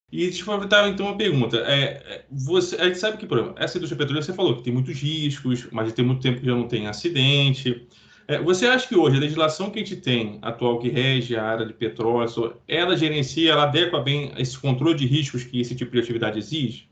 E deixa eu aproveitar então uma pergunta. A gente sabe que, por exemplo, essa indústria petroleira, você falou que tem muitos riscos, mas tem muito tempo que já não tem acidente. Você acha que hoje a legislação que a gente tem atual que rege a área de petróleo, ela gerencia, ela adequa bem esse controle de riscos que esse tipo de atividade exige?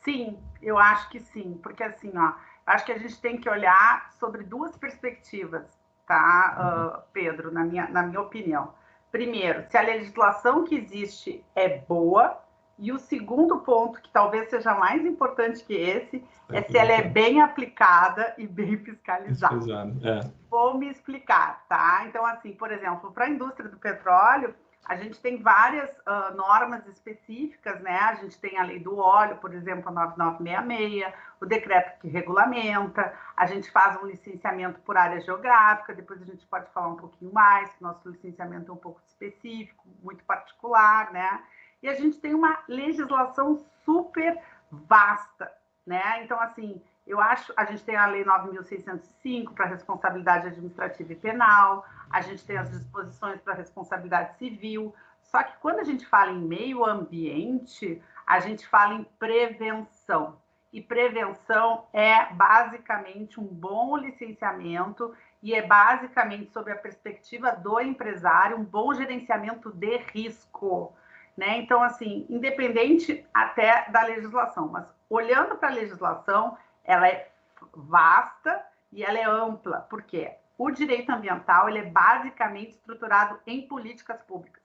Sim, eu acho que sim, porque assim, ó, acho que a gente tem que olhar sobre duas perspectivas, tá, Pedro, na minha opinião. Primeiro, se a legislação que existe é boa, e o segundo ponto, que talvez seja mais importante que esse, é se ela é bem aplicada e bem fiscalizada. Pesado. Vou me explicar, tá? Então, assim, por exemplo, para a indústria do petróleo, a gente tem várias normas específicas, né? A gente tem a lei do óleo, por exemplo, a 9966, o decreto que regulamenta, a gente faz um licenciamento por área geográfica, depois a gente pode falar um pouquinho mais, que nosso licenciamento é um pouco específico, muito particular, né? E a gente tem uma legislação super vasta, né? Então, assim, eu acho, a gente tem a Lei 9.605 para responsabilidade administrativa e penal, a gente tem as disposições para responsabilidade civil, só que quando a gente fala em meio ambiente, a gente fala em prevenção. E prevenção é basicamente um bom licenciamento e é basicamente, sob a perspectiva do empresário, um bom gerenciamento de risco. Né? Então, assim, independente até da legislação, mas olhando para a legislação, ela é vasta e ela é ampla. Por quê? O direito ambiental ele é basicamente estruturado em políticas públicas.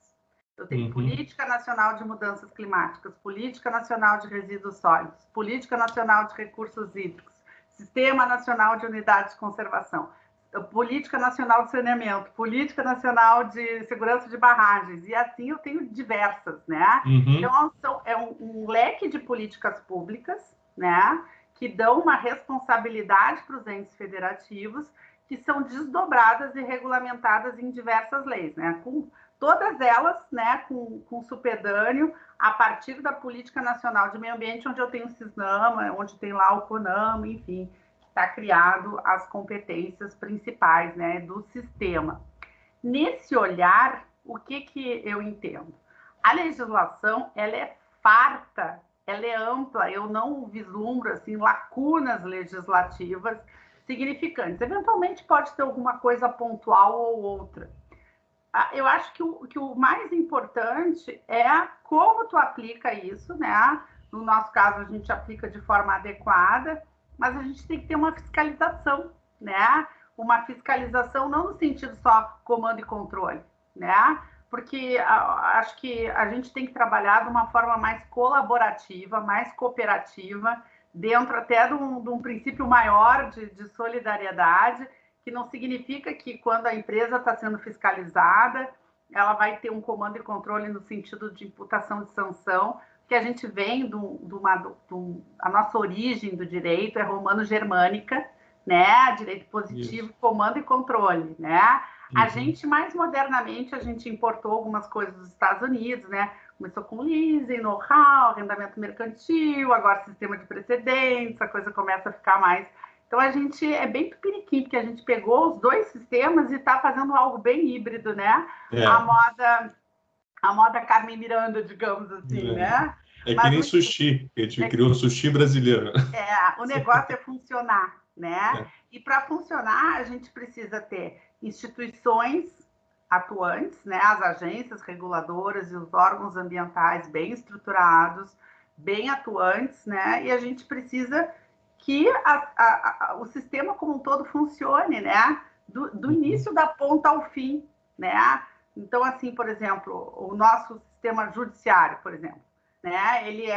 Eu tenho Política Nacional de Mudanças Climáticas, Política Nacional de Resíduos Sólidos, Política Nacional de Recursos Hídricos, Sistema Nacional de Unidades de Conservação, Política Nacional de Saneamento, Política Nacional de Segurança de Barragens, e assim eu tenho diversas, né? Então, é um leque de políticas públicas, né? Que dão uma responsabilidade para os entes federativos, que são desdobradas e regulamentadas em diversas leis, né? Com todas elas, né, com supedâneo, a partir da Política Nacional de Meio Ambiente, onde eu tenho o CISNAMA, onde tem lá o CONAMA, enfim, está criado as competências principais, né, do sistema. Nesse olhar, o que eu entendo? A legislação, ela é farta, ela é ampla, eu não vislumbro, assim, lacunas legislativas significantes. Eventualmente pode ter alguma coisa pontual ou outra. Eu acho que o mais importante é como tu aplica isso, né? No nosso caso, a gente aplica de forma adequada, mas a gente tem que ter uma fiscalização, né? Uma fiscalização não no sentido só comando e controle, né? Porque acho que a gente tem que trabalhar de uma forma mais colaborativa, mais cooperativa, dentro até de um princípio maior de solidariedade, que não significa que quando a empresa está sendo fiscalizada, ela vai ter um comando e controle no sentido de imputação de sanção, que a gente vem a nossa origem do direito é romano-germânica, né? Direito positivo, isso. Comando e controle, né? A gente, mais modernamente, a gente importou algumas coisas dos Estados Unidos, né? Começou com leasing, know-how, arrendamento mercantil, agora sistema de precedentes, a coisa começa a ficar mais... Então, a gente é bem pipiriquim, porque a gente pegou os dois sistemas e está fazendo algo bem híbrido, né? A moda Carmen Miranda, digamos assim, né? É que nem sushi, a gente criou o sushi brasileiro. O negócio é funcionar, né? E para funcionar, a gente precisa ter instituições atuantes, né? As agências reguladoras e os órgãos ambientais bem estruturados, bem atuantes, né? E a gente precisa que o sistema como um todo funcione, né? Do início da ponta ao fim, né? Então, assim, por exemplo, o nosso sistema judiciário, por exemplo, né?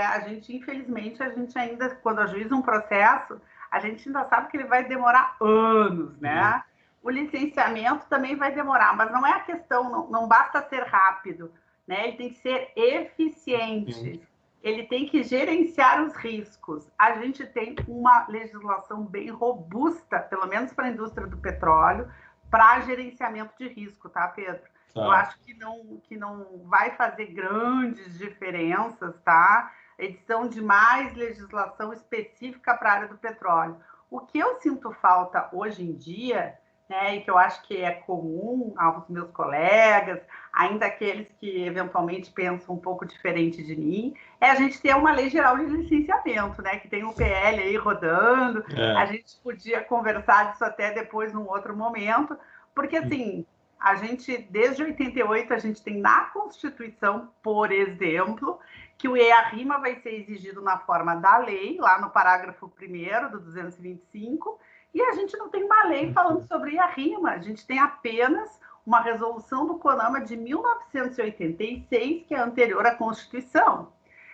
A gente, infelizmente, a gente ainda, quando ajuiza um processo, a gente ainda sabe que ele vai demorar anos, né? O licenciamento também vai demorar, mas não é a questão, não basta ser rápido, né? Ele tem que ser eficiente. Ele tem que gerenciar os riscos. A gente tem uma legislação bem robusta, pelo menos para a indústria do petróleo, para gerenciamento de risco, tá, Pedro? Eu acho que não vai fazer grandes diferenças, tá? Edição de mais legislação específica para a área do petróleo. O que eu sinto falta hoje em dia né, e que eu acho que é comum aos meus colegas, ainda aqueles que eventualmente pensam um pouco diferente de mim, é a gente ter uma lei geral de licenciamento, né, que tem o PL aí rodando. A gente podia conversar disso até depois num outro momento, porque assim, a gente, desde 88, a gente tem na Constituição, por exemplo, que o EA-RIMA vai ser exigido na forma da lei, lá no parágrafo 1º do 225, e a gente não tem uma lei falando sobre a rima, a gente tem apenas uma resolução do CONAMA de 1986, que é anterior à Constituição.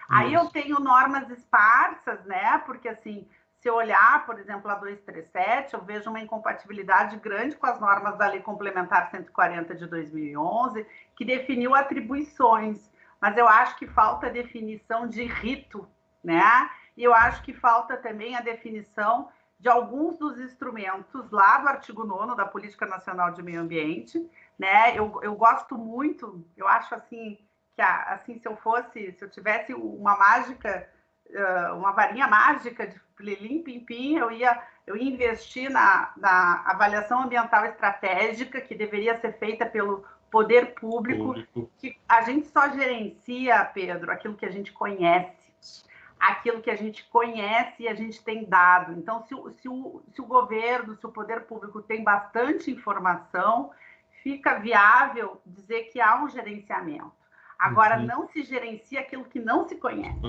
Aí eu tenho normas esparsas, né? Porque, assim, se eu olhar, por exemplo, a 237, eu vejo uma incompatibilidade grande com as normas da Lei Complementar 140 de 2011, que definiu atribuições. Mas eu acho que falta a definição de rito, né? E eu acho que falta também a definição de alguns dos instrumentos lá do artigo 9º da Política Nacional de Meio Ambiente, né? Eu gosto muito, eu acho assim que assim se eu tivesse uma mágica, uma varinha mágica de plilim pim pim, eu ia investir na avaliação ambiental estratégica que deveria ser feita pelo poder público, que a gente só gerencia, Pedro, aquilo que a gente conhece. Aquilo que a gente conhece e a gente tem dado. Então, se o governo, se o poder público tem bastante informação, fica viável dizer que há um gerenciamento. Agora, não se gerencia aquilo que não se conhece.